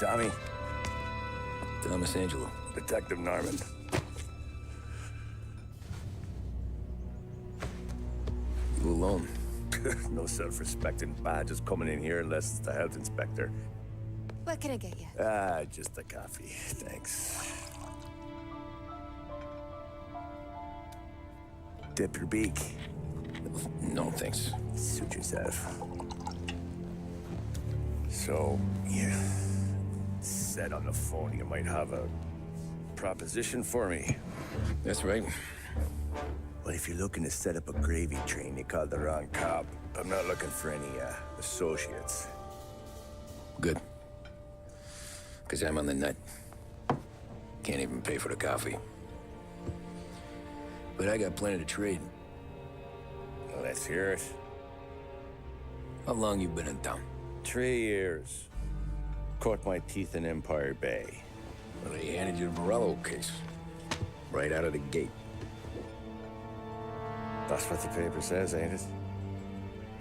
Tommy. Thomas Angelo. Detective Norman. You alone? No self-respecting badges coming in here unless it's the health inspector. What can I get you? Just a coffee. Thanks. Dip your beak. No, thanks. Suit yourself. So, you said on the phone you might have a proposition for me. That's right. Well, if you're looking to set up a gravy train, you called the wrong cop. I'm not looking for any, associates. Good. Because I'm on the nut. Can't even pay for the coffee. But I got plenty to trade. Well, let's hear it. How long you been in town? 3 years. Caught my teeth in Empire Bay. Well, they handed you the Morello case. Right out of the gate. That's what the paper says, ain't it?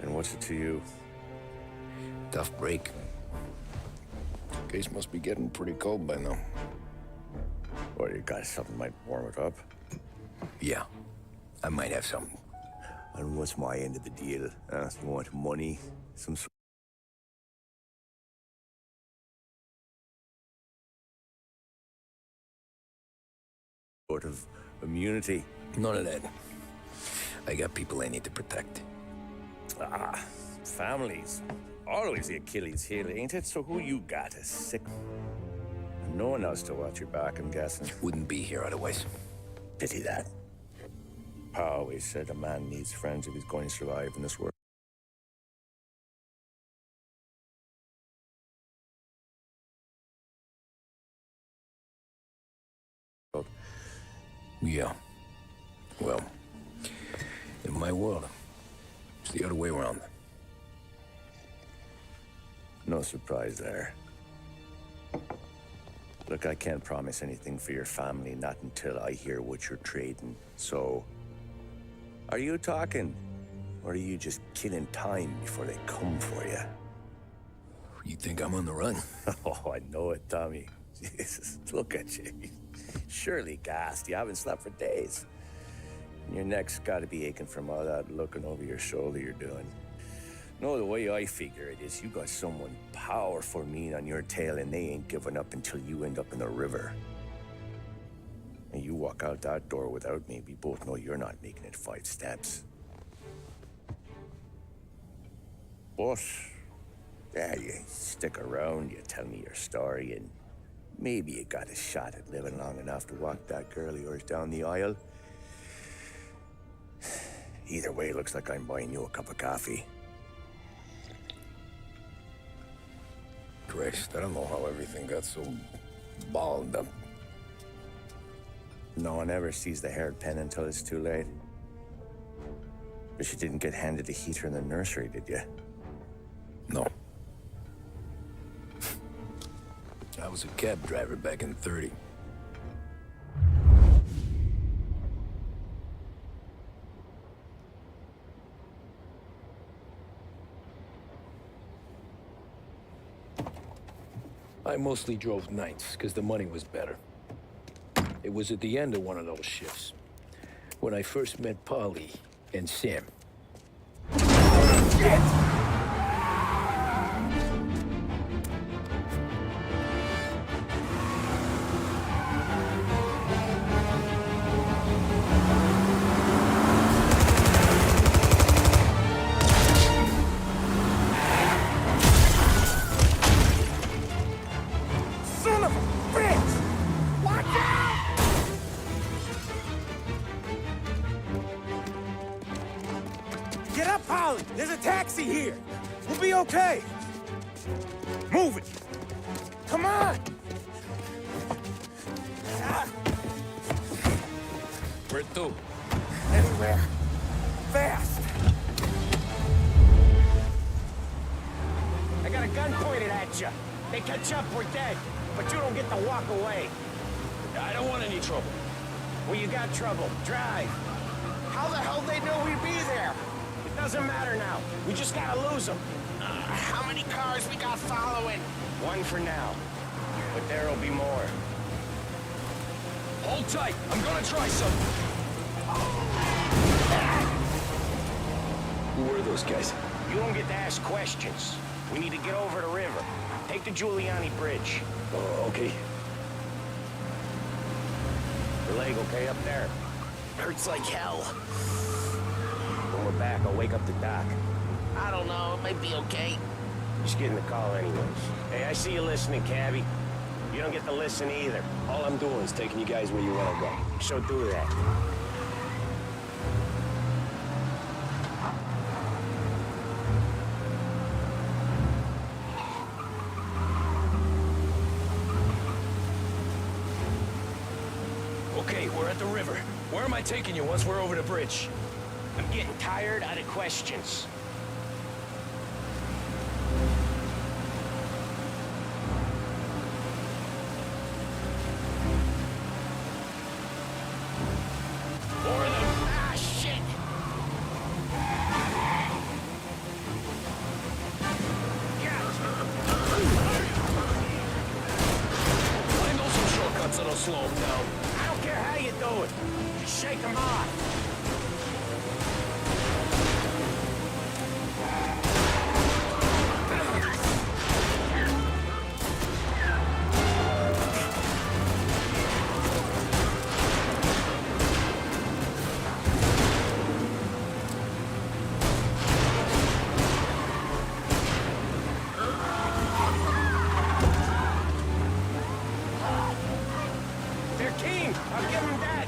And what's it to you? Tough break. Case must be getting pretty cold by now. Or you got something might warm it up? Yeah, I might have something. And what's my end of the deal? You want money? Some sort of immunity? None of that. I got people I need to protect. Families. Always the Achilles heel, ain't it? So who you got? A sick... No one else to watch your back, I'm guessing. Wouldn't be here otherwise. Pity that. Pa always said a man needs friends if he's going to survive in this world. Yeah. Well, in my world, it's the other way around. No surprise there. Look, I can't promise anything for your family, not until I hear what you're trading. So, are you talking? Or are you just killing time before they come for you? You think I'm on the run? Oh, I know it, Tommy. Jesus, look at you. Surely gassed. You haven't slept for days. And your neck's got to be aching from all that looking over your shoulder you're doing. No, the way I figure it is you got someone powerful mean on your tail and they ain't giving up until you end up in the river. And you walk out that door without me, we both know you're not making it 5 steps. But, yeah, you stick around, you tell me your story, and maybe you got a shot at living long enough to walk that girl of yours down the aisle. Either way, looks like I'm buying you a cup of coffee. Christ, I don't know how everything got so balled up. No one ever sees the hairpin until it's too late. But you didn't get handed a heater in the nursery, did you? No. I was a cab driver back in '30. I mostly drove nights, because the money was better. It was at the end of one of those shifts, when I first met Polly and Sam. Shit! Get up, Polly! There's a taxi here! We'll be okay! Move it! Come on! Where to? Anywhere. Fast! I got a gun pointed at you. They catch up, we're dead. But you don't get to walk away. I don't want any trouble. Well, you got trouble. Drive. How the hell they know we'd be there? It doesn't matter now. We just gotta lose them. How many cars we got following? One for now. but there'll be more. Hold tight. I'm gonna try something. Who were those guys? You don't get to ask questions. We need to get over the river. Take the Giuliani Bridge. Oh, okay. Your leg okay up there? Hurts like hell. When we're back, I'll wake up the doc. I don't know, it might be okay. Just getting the call anyways. Hey, I see you listening, cabbie. You don't get to listen either. All I'm doing is taking you guys where you want to go. So do that. Okay, we're at the river. Where am I taking you once we're over the bridge? I'm getting tired out of questions. More of them. Ah, shit! I know some shortcuts that'll slow them down. I don't care how you do it. Just shake them off. They're keen. I'll give them that.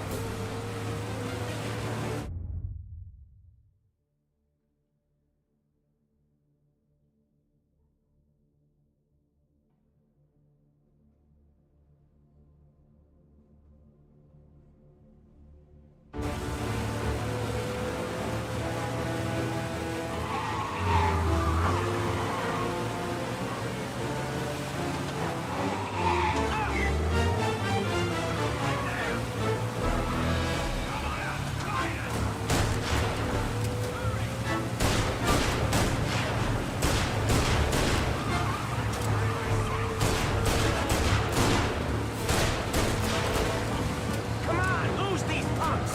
Come on, lose these punks.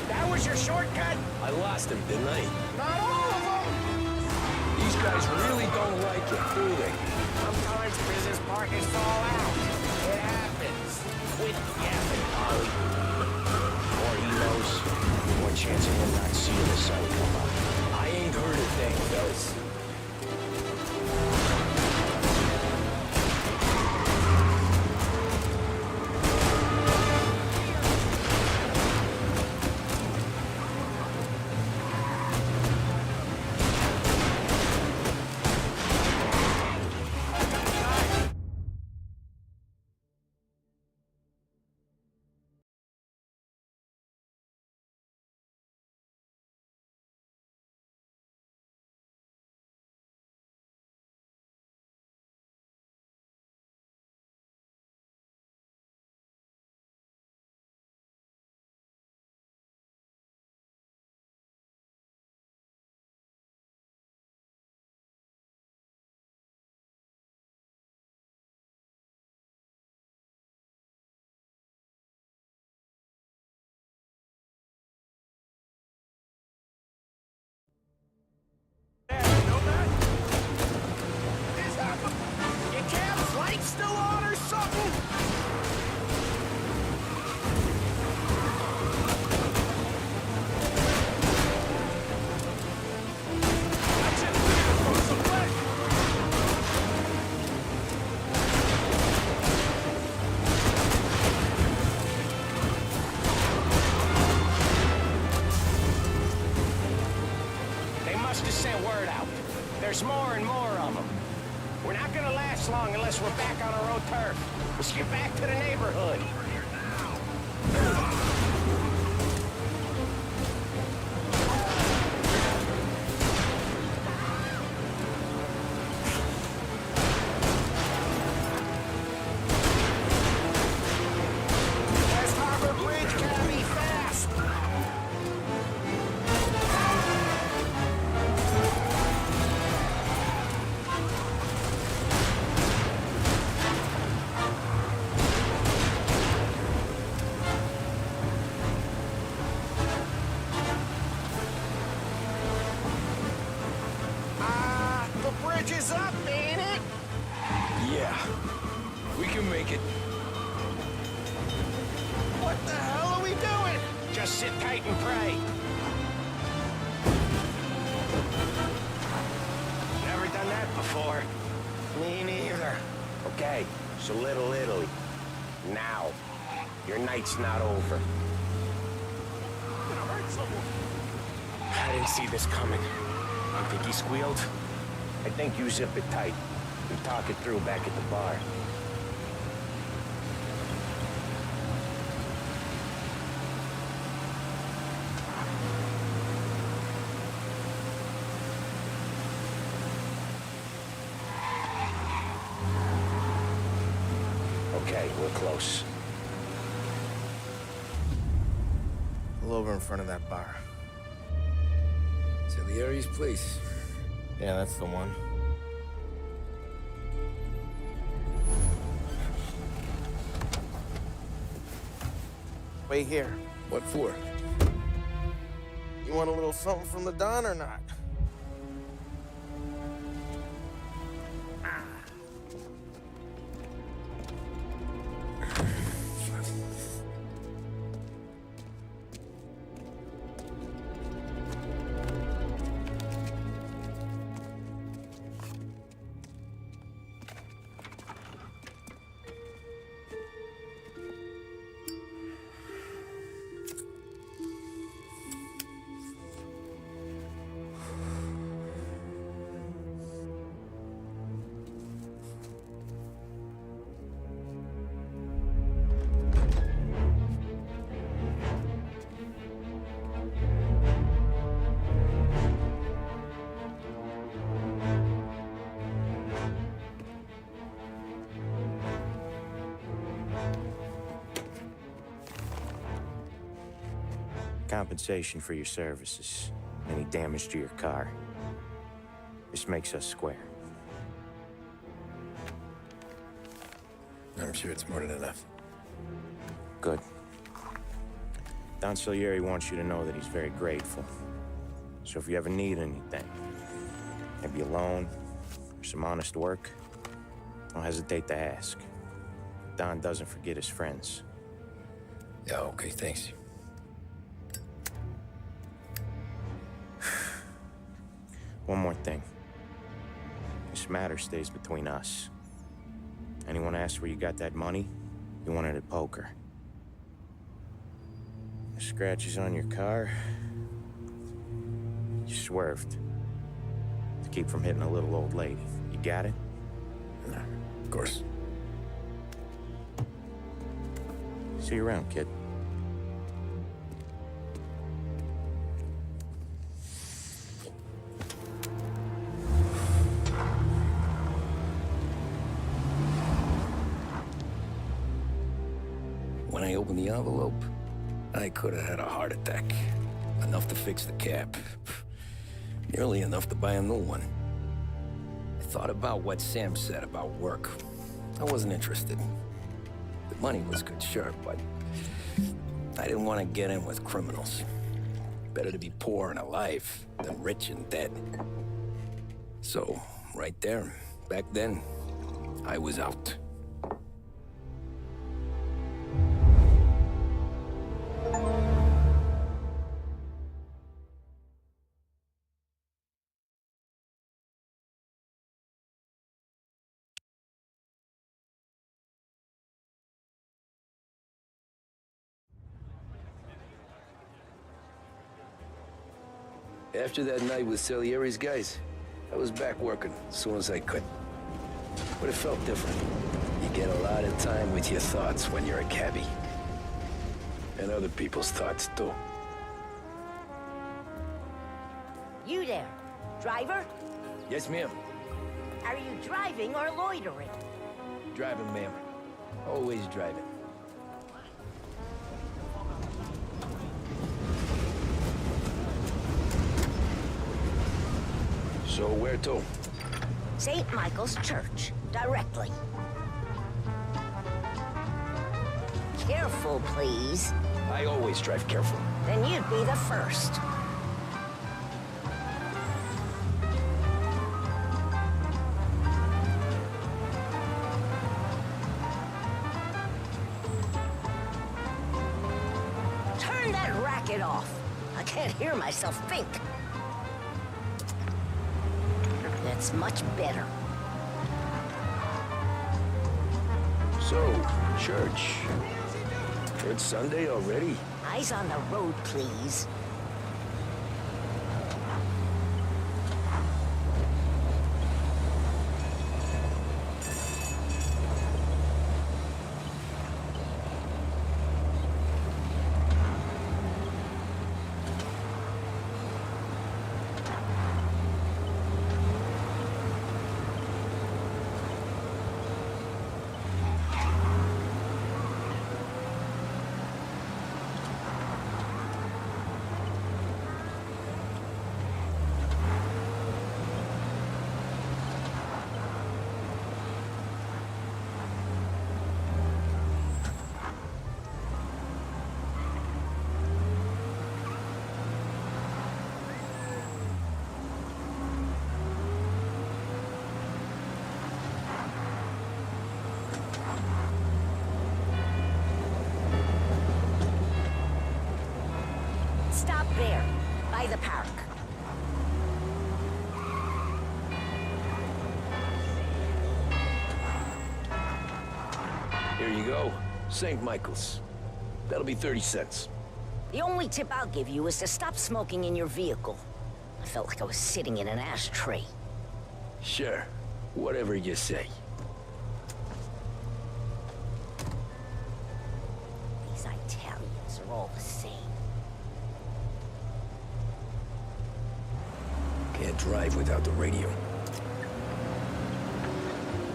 That was your shortcut? I lost him, didn't I? Not all of them. These guys really don't like it, do they? Sometimes business partners fall out. It happens. Quit yapping, Ollie. More he knows, more chance of him not seeing the sun come up. I ain't heard a thing, fellas. Your cab's light still on or something? They must have sent word out. There's more and more of them. We're not gonna last long unless we're back on our own turf. Let's get back to the neighborhood. West Harbor Bridge, cabby, fast! Charges up, ain't it? Yeah, we can make it. What the hell are we doing? Just sit tight and pray. Never done that before. Me neither. Okay, so Little Italy. Now. Your night's not over. I'm gonna hurt someone. I didn't see this coming. You think he squealed? I think you zip it tight. We talk it through back at the bar. Okay, we're close. Pull over in front of that bar. Salieri's place. Yeah, that's the one. Wait here. What for? You want a little something from the Don or not? Compensation for your services. Any damage to your car. This makes us square. I'm sure it's more than enough. Good. Don Salieri wants you to know that he's very grateful. So if you ever need anything, maybe a loan or some honest work, don't hesitate to ask. Don doesn't forget his friends. Yeah, okay, thanks. One more thing. This matter stays between us. Anyone asks where you got that money, you won it at poker. The scratches on your car, you swerved to keep from hitting a little old lady. You got it? No, of course. See you around, kid. When I opened the envelope, I could have had a heart attack. Enough to fix the cap. Nearly enough to buy a new one. I thought about what Sam said about work. I wasn't interested. The money was good, sure, but I didn't want to get in with criminals. Better to be poor and alive than rich and dead. So, right there, back then, I was out. After that night with Salieri's guys, I was back working as soon as I could. But it felt different. You get a lot of time with your thoughts when you're a cabbie. And other people's thoughts, too. You there, driver? Yes, ma'am. Are you driving or loitering? Driving, ma'am. Always driving. So where to? St. Michael's Church, directly. Careful, please. I always drive careful. Then you'd be the first. Back it off. I can't hear myself think. That's much better. So, church. It's Sunday already? Eyes on the road, please. Stop there, by the park. Here you go. St. Michael's. That'll be 30 cents. The only tip I'll give you is to stop smoking in your vehicle. I felt like I was sitting in an ashtray. Sure. Whatever you say. These Italians are all the same. Can't drive without the radio.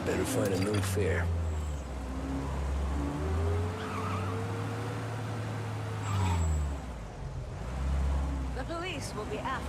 Better find a new fare. The police will be after.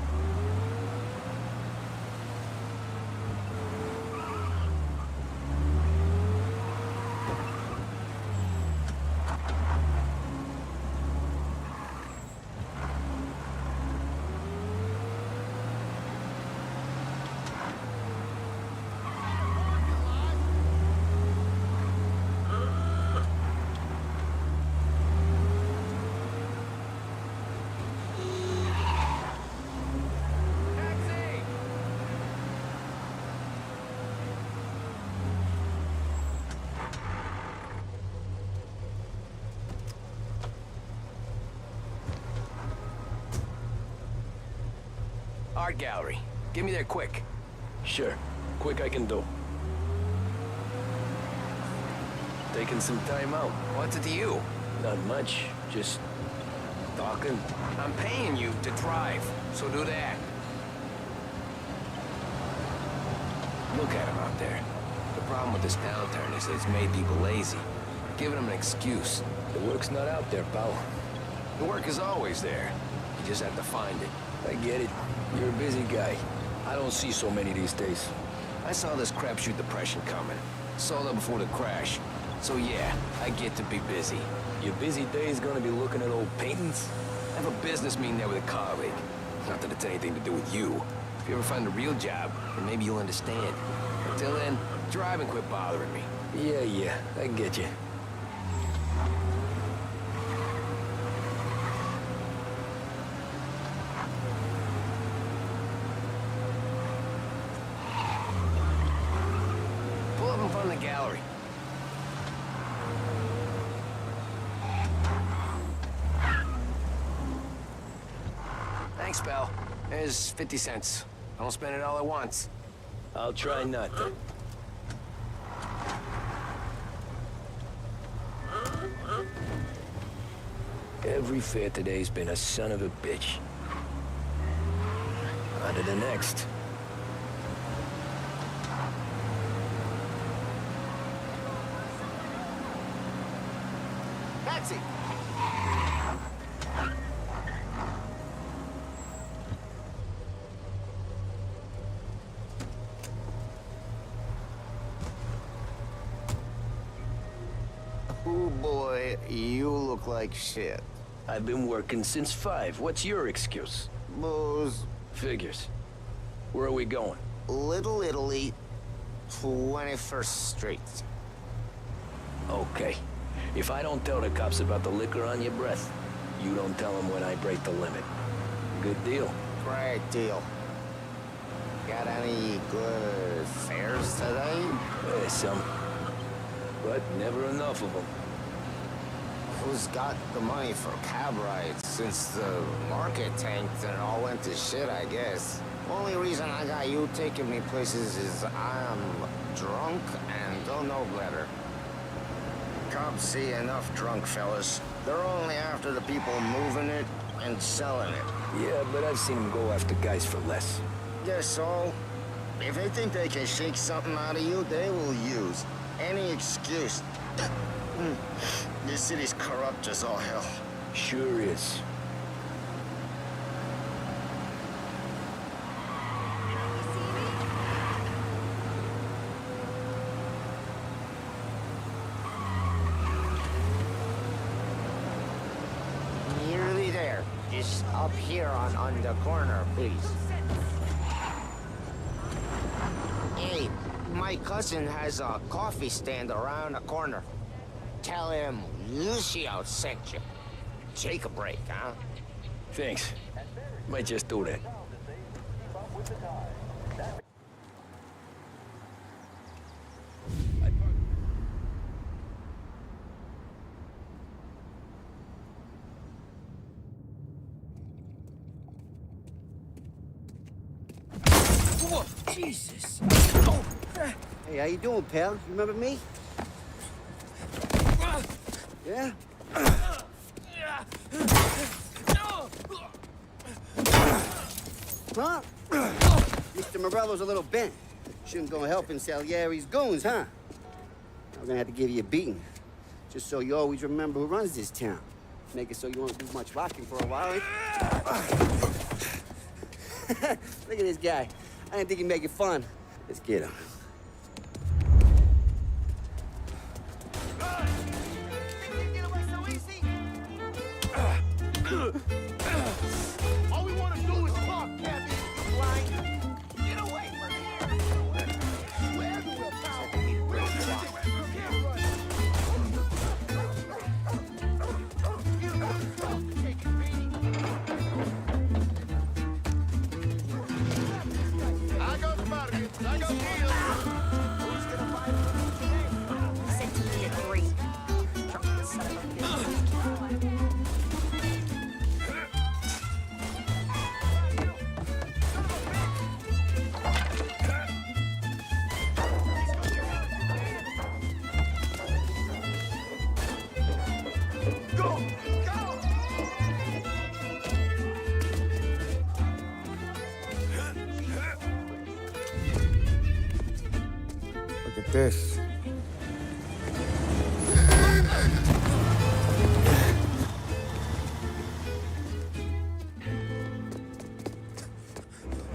Art gallery. Get me there quick. Sure. Quick I can do. Taking some time out. What's it to you? Not much. Just talking. I'm paying you to drive, so do that. Look at him out there. The problem with this downturn is that it's made people lazy. Giving them an excuse. The work's not out there, pal. The work is always there. You just have to find it. I get it. You're a busy guy. I don't see so many these days. I saw this crapshoot depression coming. Sold out before the crash. So yeah, I get to be busy. Your busy day's gonna be looking at old paintings? I have a business meeting there with a colleague. Not that it's anything to do with you. If you ever find a real job, then maybe you'll understand. Until then, drive and quit bothering me. Yeah, I get you. Pull up in front of the gallery. Thanks, pal. There's 50 cents. I don't spend it all at once. I'll try not to. Every fare today's been a son of a bitch. On to the next. Taxi! Ooh, boy, you look like shit. I've been working since 5. What's your excuse? Booze, Figures. Where are we going? Little Italy, 21st Street. Okay. If I don't tell the cops about the liquor on your breath, You don't tell them when I break the limit. Good deal. Great deal. Got any good fares today? Some. But never enough of them. Who's got the money for cab rides since the market tanked and all went to shit, I guess? Only reason I got you taking me places is I'm drunk and don't know better. Cops see enough drunk fellas. They're only after the people moving it and selling it. Yeah, but I've seen them go after guys for less. Guess so. If they think they can shake something out of you, they will use any excuse. This city's corrupt as all hell. Sure is. Nearly there. Just up here on the corner, please. Hey, my cousin has a coffee stand around the corner. Tell him Lucio sent you. Take a break, huh? Thanks. Might just do that. Whoa, Jesus. Hey, how you doing, pal? You remember me? Yeah? Huh? Mr. Morello's a little bent. Shouldn't go helping Salieri's goons, huh? I'm gonna have to give you a beating. Just so you always remember who runs this town. Make it so you won't do much rocking for a while. Look at this guy. I didn't think he'd make it fun. Let's get him. All we want to do is talk, Cabby. You blind? Get away from here! Wherever we'll power me to bring you up. I got margins. I got deals. Who's gonna buy it today? Sent to me at 3. Drunk son of a bitch. Look at this.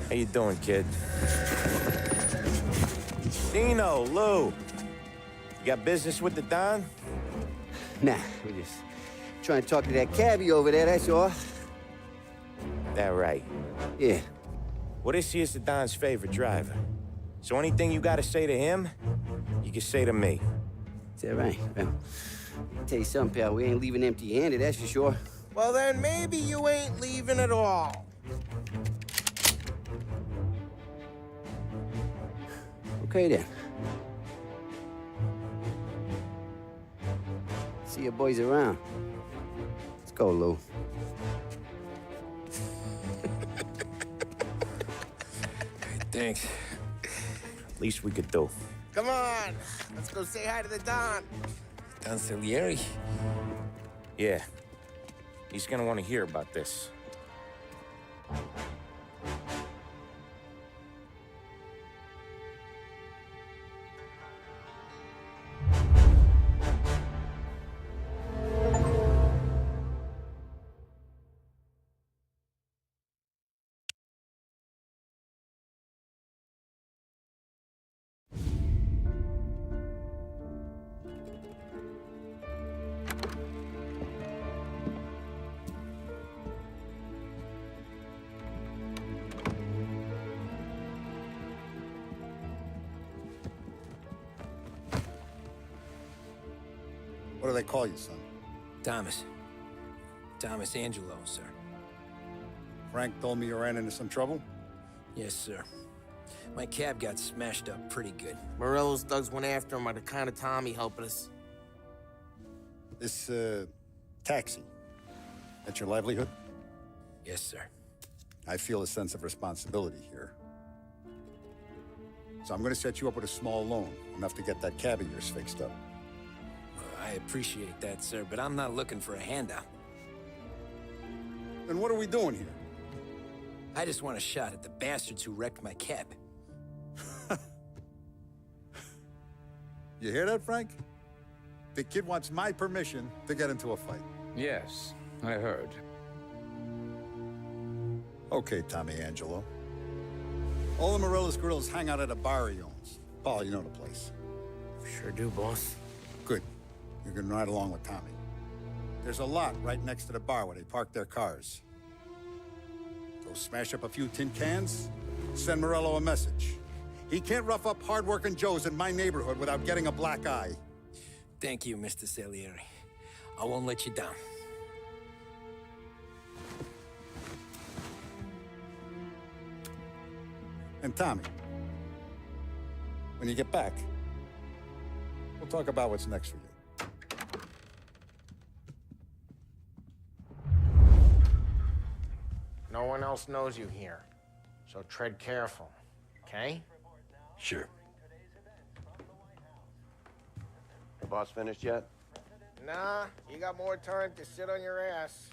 How you doing, kid? Dino, Lou. You got business with the Don? Nah, we're just trying to talk to that cabbie over there, that's all. That right. Yeah. Well, this here's the Don's favorite driver. So anything you gotta say to him, you can say to me. Is that right? Well, I'll tell you something, pal. We ain't leaving empty-handed, that's for sure. Well, then maybe you ain't leaving at all. Okay, then. See your boys around. Let's go, Lou. Thanks. Least we could do. Come on, let's go say hi to the Don. Don Salieri? Yeah. He's gonna want to hear about this. What do they call you, son? Thomas. Thomas Angelo, sir. Frank told me you ran into some trouble? Yes, sir. My cab got smashed up pretty good. Morello's thugs went after him by the kind of Tommy helping us. This, taxi, that's your livelihood? Yes, sir. I feel a sense of responsibility here. So I'm gonna set you up with a small loan, enough to get that cab of yours fixed up. I appreciate that, sir, but I'm not looking for a handout. Then what are we doing here? I just want a shot at the bastards who wrecked my cab. You hear that, Frank? The kid wants my permission to get into a fight. Yes, I heard. Okay, Tommy Angelo. All the Morello's grills hang out at a bar he owns. Paul, you know the place. Sure do, boss. Good. You can ride along with Tommy. There's a lot right next to the bar where they park their cars. Go smash up a few tin cans, send Morello a message. He can't rough up hard-working Joes in my neighborhood without getting a black eye. Thank you, Mr. Salieri. I won't let you down. And Tommy, when you get back, we'll talk about what's next for you. No one else knows you here, so tread careful, okay? Sure. The boss finished yet? Nah, you got more time to sit on your ass.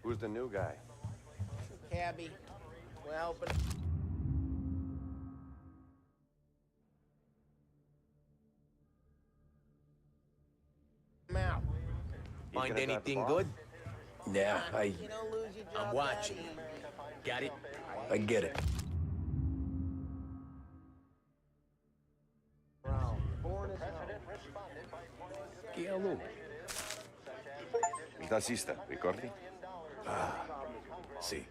Who's the new guy? Cabby, we're helping. Him out. Find anything good? Yeah, You don't lose your job. I'm watching. Got it? I get it. Il tassista, ricordi? See.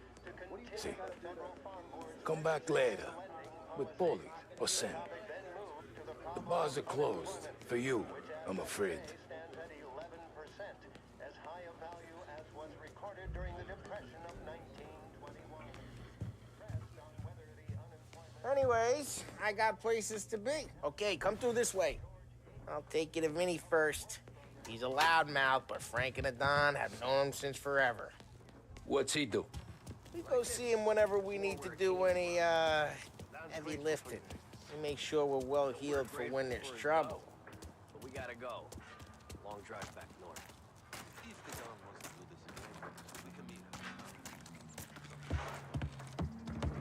Come back later. With Paulie or Sam. The bars are closed. For you, I'm afraid. Anyways, I got places to be. Okay, come through this way. I'll take you to Vinny first. He's a loudmouth, but Frank and the Don have known him since forever. What's he do? We go see him whenever we need to do any, heavy lifting. We make sure we're well healed for when there's trouble. But we gotta go. Long drive back north. See if the Don wants to do this again. We can meet him.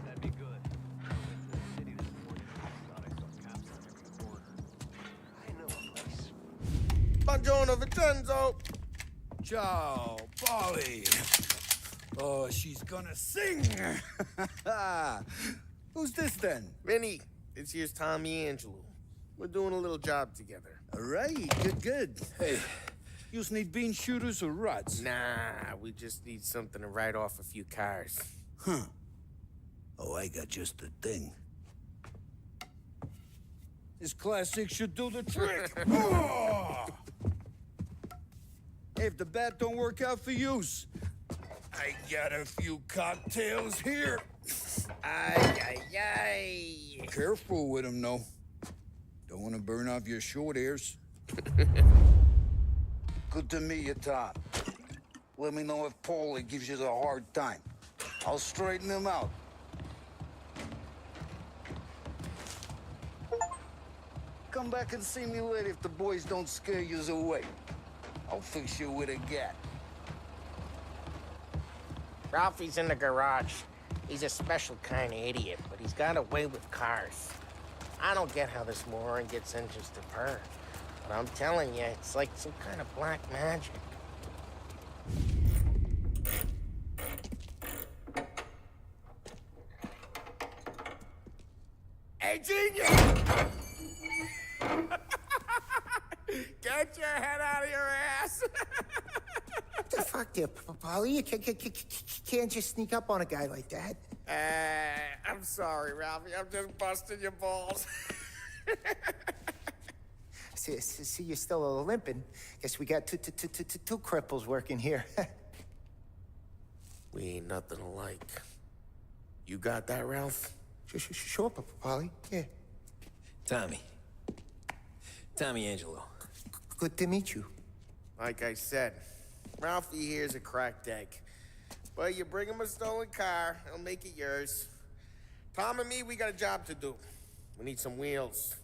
That'd be good. I went to the city this morning. Thought I saw cops on every corner. I know a place. Buongiorno, Vincenzo! Ciao, Polly. Oh, she's gonna sing. Who's this then? Vinny, this here's Tommy Angelo. We're doing a little job together. All right, good. Hey, you need bean shooters or rods? Nah, we just need something to write off a few cars. Huh. Oh, I got just the thing. This classic should do the trick. Oh! Hey, if the bat don't work out for yous, I got a few cocktails here. Ay. Careful with them, though. Don't want to burn off your short hairs. Good to meet you, Tom. Let me know if Paulie gives you the hard time. I'll straighten him out. Come back and see me later if the boys don't scare yous away. I'll fix you with a gat. Ralphie's in the garage. He's a special kind of idiot, but he's got a way with cars. I don't get how this moron gets engines to purr. But I'm telling you, it's like some kind of black magic. Hey, genius! Get your head out of your ass! What the fuck there, Paulie? You can't just sneak up on a guy like that. I'm sorry, Ralphie. I'm just busting your balls. See, you're still limping. Guess we got two cripples working here. We ain't nothing alike. You got that, Ralph? Sure, Polly. Yeah. Tommy. Tommy Angelo. Good to meet you. Like I said, Ralphie here's a cracked egg. But you bring him a stolen car, he'll make it yours. Tom and me, we got a job to do. We need some wheels.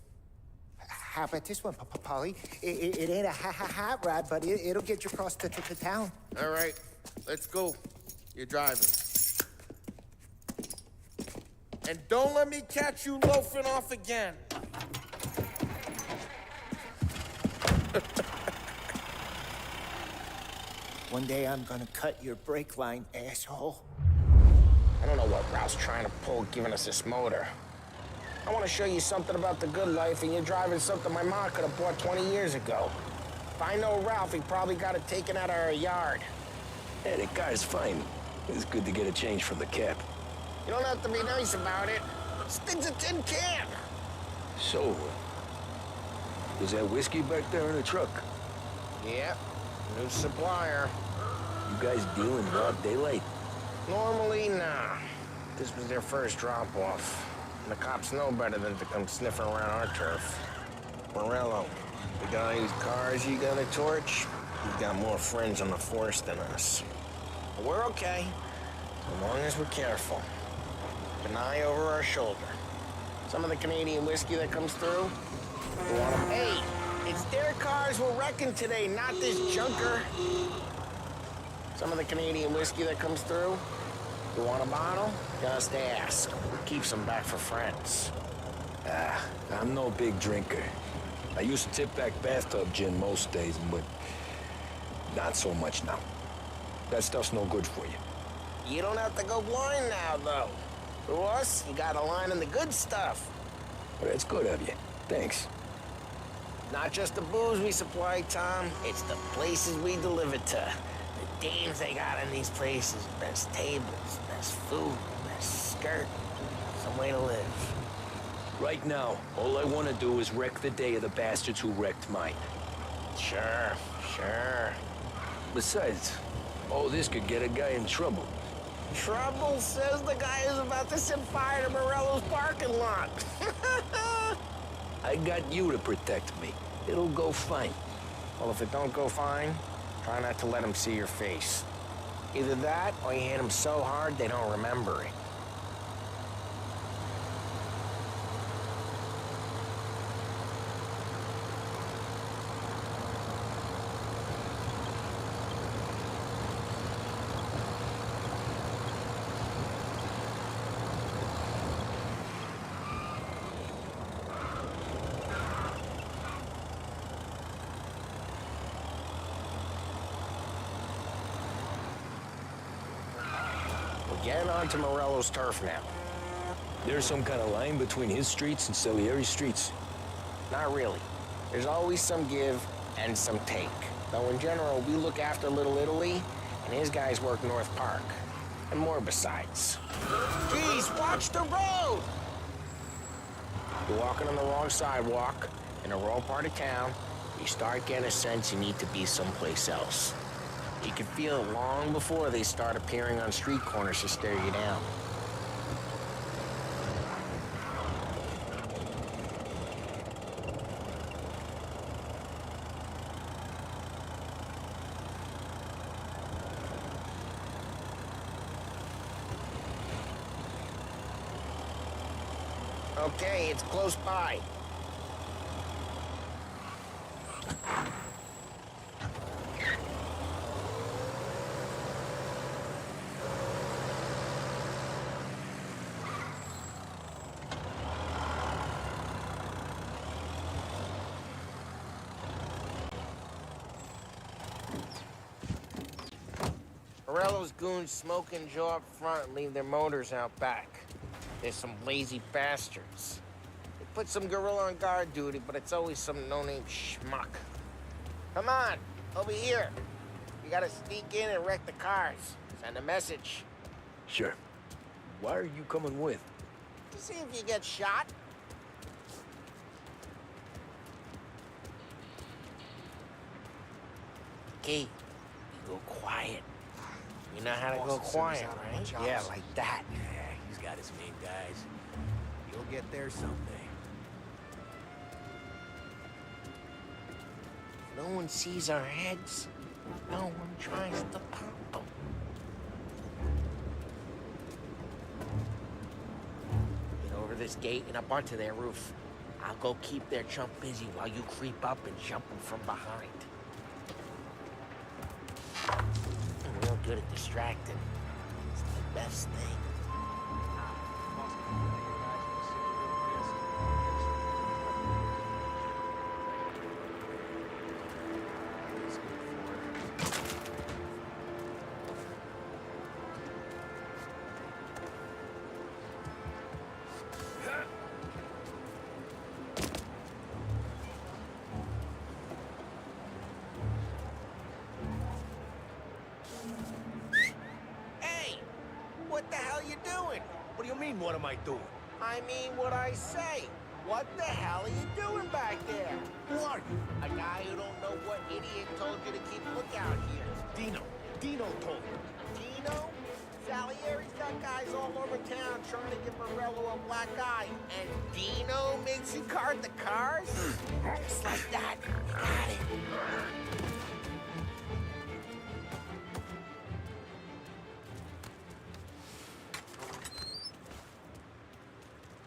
How about this one, Polly? It ain't a hot rod, but it'll get you across to town. All right, let's go. You're driving. And don't let me catch you loafing off again. One day I'm gonna cut your brake line, asshole. I don't know what Ralph's trying to pull giving us this motor. I want to show you something about the good life, and you're driving something my mom could have bought 20 years ago. If I know Ralph, he probably got it taken out of our yard. Hey, the car's fine. It's good to get a change from the cap. You don't have to be nice about it. This thing's a tin can. So, is that whiskey back there in the truck? Yeah, new supplier. You guys deal in broad daylight? Normally, nah. This was their first drop-off. And the cops know better than to come sniffing around our turf. Morello, the guy whose cars you got a torch, he's got more friends on the force than us. But we're okay, as long as we're careful. Keep an eye over our shoulder. Some of the Canadian whiskey that comes through, we want them. Hey, it's their cars we're wrecking today, not this junker. Some of the Canadian whiskey that comes through, you want a bottle? Just ask. Keeps them back for friends. I'm no big drinker. I used to tip back bathtub gin most days, but not so much now. That stuff's no good for you. You don't have to go blind now, though. For us, you got a line in the good stuff. Well, that's good of you. Thanks. Not just the booze we supply, Tom. It's the places we deliver to. The dames they got in these places. Best tables, best food, best skirt. Some way to live. Right now, all I want to do is wreck the day of the bastards who wrecked mine. Sure. Besides, all this could get a guy in trouble. Trouble, says the guy who's about to set fire to Morello's parking lot. I got you to protect me. It'll go fine. Well, if it don't go fine, try not to let them see your face. Either that, or you hit them so hard they don't remember it. Getting onto Morello's turf now. There's some kind of line between his streets and Salieri's streets. Not really. There's always some give and some take. Though in general, we look after Little Italy, and his guys work North Park. And more besides. Geez, watch the road! You're walking on the wrong sidewalk, in the wrong part of town, you start getting a sense you need to be someplace else. You can feel it long before they start appearing on street corners to stare you down. Okay, it's close by. Morello's goons smoke and Joe up front and leave their motors out back. They're some lazy bastards. They put some gorilla on guard duty, but it's always some no-name schmuck. Come on, over here. You gotta sneak in and wreck the cars. Send a message. Sure. Why are you coming with? To see if you get shot. key. You go quiet. You know how to go quiet, right? Yeah, like that. Yeah, he's got his main guys. You'll get there someday. No one sees our heads. No one tries to pop them. Get over this gate and up onto their roof. I'll go keep their chump busy while you creep up and jump them from behind. I'm real good at distracting. It's the best thing. What the hell you doing? What do you mean, what am I doing? I mean what I say. What the hell are you doing back there? Who are you? A guy who don't know what idiot told you to keep lookout here. Dino. Dino told me. Dino? Salieri's got guys all over town trying to give Morello a black eye. And Dino makes you guard the cars? Just like that. You got it.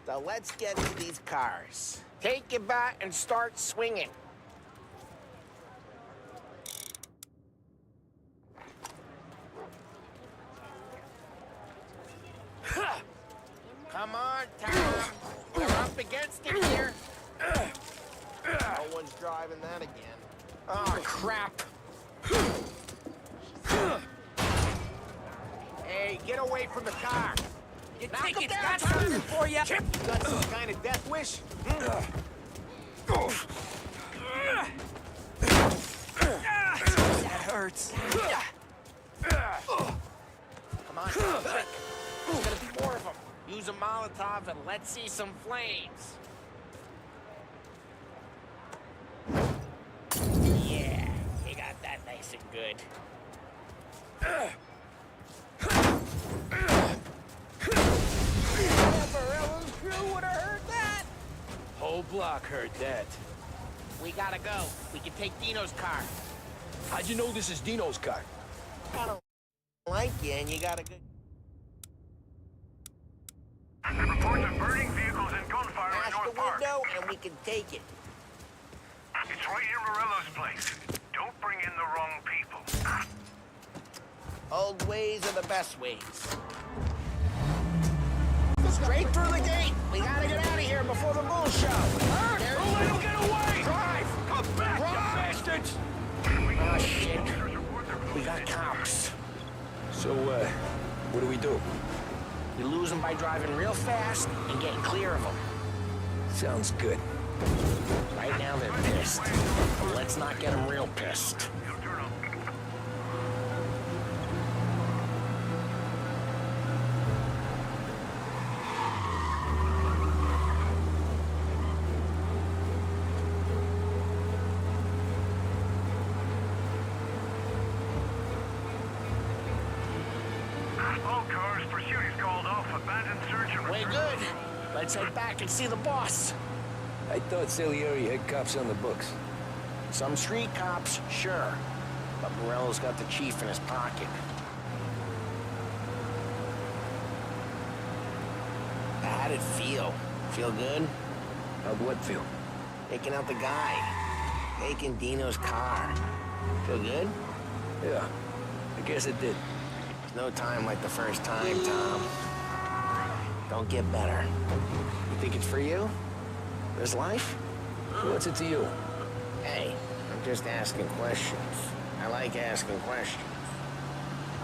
So let's get into these cars. Take your bat and start swinging. Come on, Tom. We're up against it here. No one's driving that again. Oh, crap. Hey, get away from the car. You Knock think him it's down, got Tom. something for you? Chip, you got some kind of death wish? That hurts. Come on, Tom, quick. There's gonna be more of them. Use a Molotov and let's see some flames. Yeah, you got that nice and good. Morello's crew would have heard that. Whole block heard that. We gotta go. We can take Dino's car. How'd you know this is Dino's car? I don't like you, and you got a good... Reports of burning vehicles and gunfire in Smash North the Park. window, and we can take it. It's right near Morello's place. Don't bring in the wrong people. Old ways are the best ways. Straight through the gate. We gotta get out of here before the bull show. Don't let him get away! Drive! Come back, you bastards! Oh, shit. We got cops. So, what do we do? You lose them by driving real fast and getting clear of them. Sounds good. Right now they're pissed. But let's not get them real pissed. All cars, pursuit is called off. Abandoned search and Way good. Let's head back and see the boss. I thought Salieri had cops on the books. Some street cops, sure. But Morello's got the chief in his pocket. How'd it feel? Feel good? How'd what feel? Taking out the guy. Taking Dino's car. Feel good? Yeah, I guess it did. There's no time like the first time, Tom. Don't get better. You think it's for you? This life? What's it to you? Hey, I'm just asking questions. I like asking questions.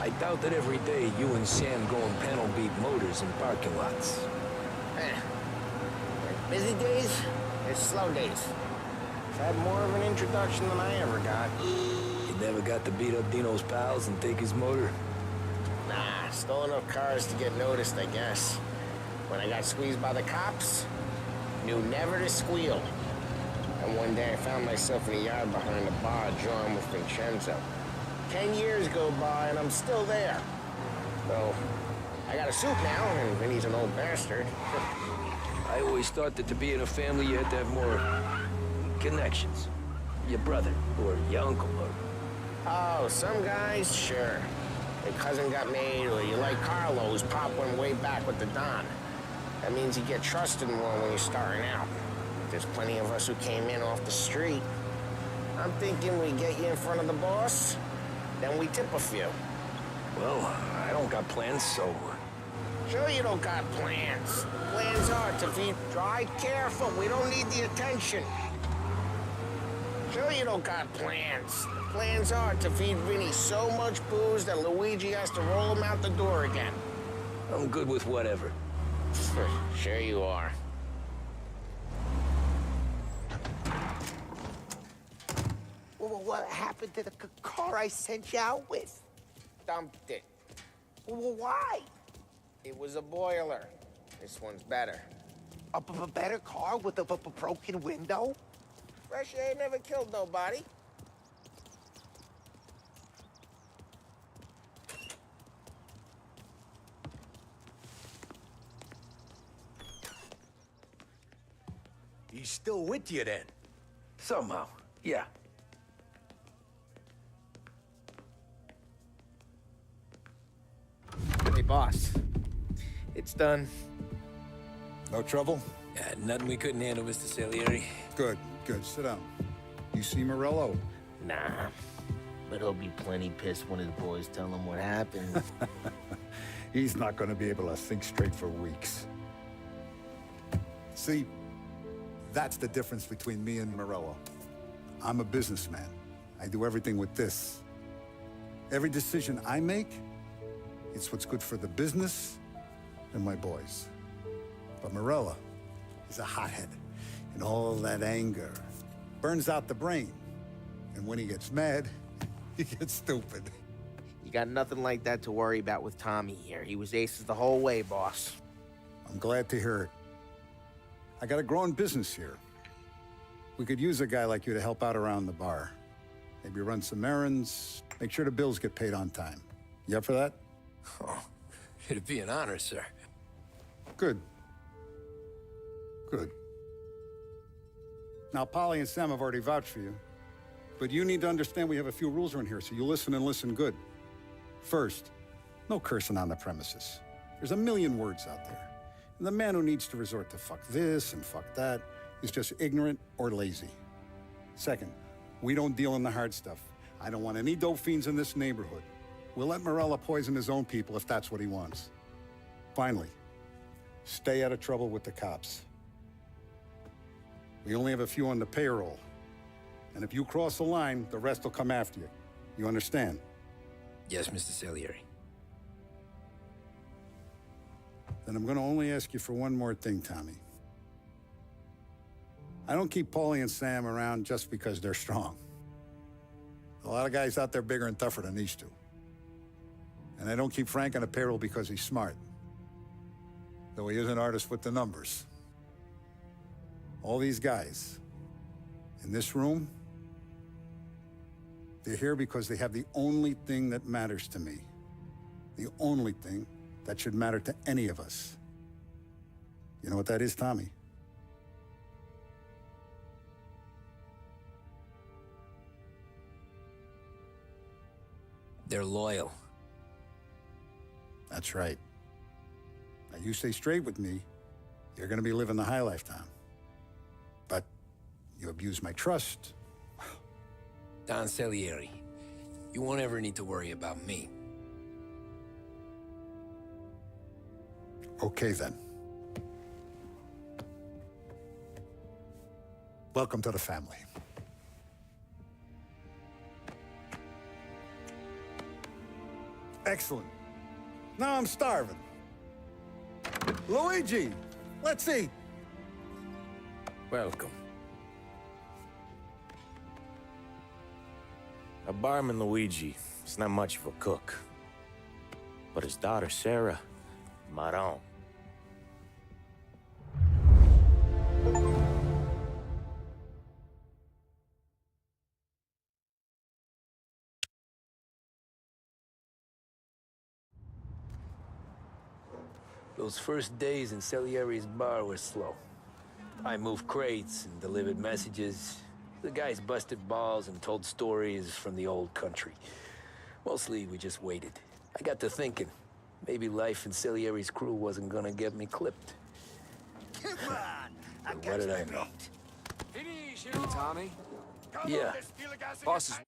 I doubt that every day you and Sam go and panel beat motors in parking lots. There's busy days, there's slow days. I've had more of an introduction than I ever got. You never got to beat up Dino's pals and take his motor? Nah, stole enough cars to get noticed, I guess. When I got squeezed by the cops, knew never to squeal. And one day I found myself in a yard behind a bar drawing with Vincenzo. 10 years go by and I'm still there. So, I got a suit now, and Vinny's an old bastard. I always thought that to be in a family you had to have more connections. Your brother, or your uncle, or... Oh, some guys, sure. Your cousin got made, or you like Carlos, pop went way back with the Don. That means you get trusted more when you're starting out. There's plenty of us who came in off the street. I'm thinking we get you in front of the boss, then we tip a few. Well, I don't got plans, so... Sure you don't got plans. Plans are to feed... Try careful, we don't need the attention. Sure you don't got plans. Plans are to feed Vinny so much booze that Luigi has to roll him out the door again. I'm good with whatever. Sure you are. Well, what happened to the car I sent you out with? Dumped it. Well, why? It was a boiler. This one's better. A better car with a broken window? Fresh air never killed nobody. He's still with you then? Somehow, yeah. Hey, boss. It's done. No trouble? Yeah, nothing we couldn't handle, Mr. Salieri. Good, good. Sit down. You see Morello? Nah. But he'll be plenty pissed when his boys tell him what happened. He's not going to be able to think straight for weeks. See, that's the difference between me and Morello. I'm a businessman. I do everything with this. Every decision I make, it's what's good for the business and my boys. But Morello is a hothead, and all that anger burns out the brain. And when he gets mad, he gets stupid. You got nothing like that to worry about with Tommy here. He was aces the whole way, boss. I'm glad to hear it. I got a growing business here. We could use a guy like you to help out around the bar. Maybe run some errands, make sure the bills get paid on time. You up for that? Oh, it'd be an honor, sir. Good. Good. Now, Polly and Sam have already vouched for you. But you need to understand we have a few rules around here, so you listen and listen good. First, no cursing on the premises. There's a million words out there. And the man who needs to resort to fuck this and fuck that is just ignorant or lazy. Second, we don't deal in the hard stuff. I don't want any dope fiends in this neighborhood. We'll let Morello poison his own people if that's what he wants. Finally, stay out of trouble with the cops. We only have a few on the payroll. And if you cross the line, the rest will come after you. You understand? Yes, Mr. Salieri. Then I'm going to only ask you for one more thing, Tommy. I don't keep Paulie and Sam around just because they're strong. A lot of guys out there bigger and tougher than these two. And I don't keep Frank on the payroll because he's smart. Though he is an artist with the numbers. All these guys in this room, they're here because they have the only thing that matters to me. The only thing that should matter to any of us. You know what that is, Tommy? They're loyal. That's right. Now, you stay straight with me, you're gonna be living the high life, Tom. But you abuse my trust. Don Salieri, you won't ever need to worry about me. Okay, then. Welcome to the family. Excellent. Now I'm starving. Luigi, let's eat. Welcome. A barman, Luigi, is not much of a cook. But his daughter, Sarah, Maron. Those first days in Salieri's bar were slow. I moved crates and delivered messages. The guys busted balls and told stories from the old country. Mostly, we just waited. I got to thinking, maybe life in Salieri's crew wasn't gonna get me clipped. Come on! I But what did I know? Hey, Tommy. Yeah. Boss is...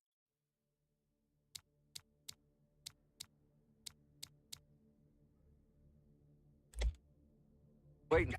waiting.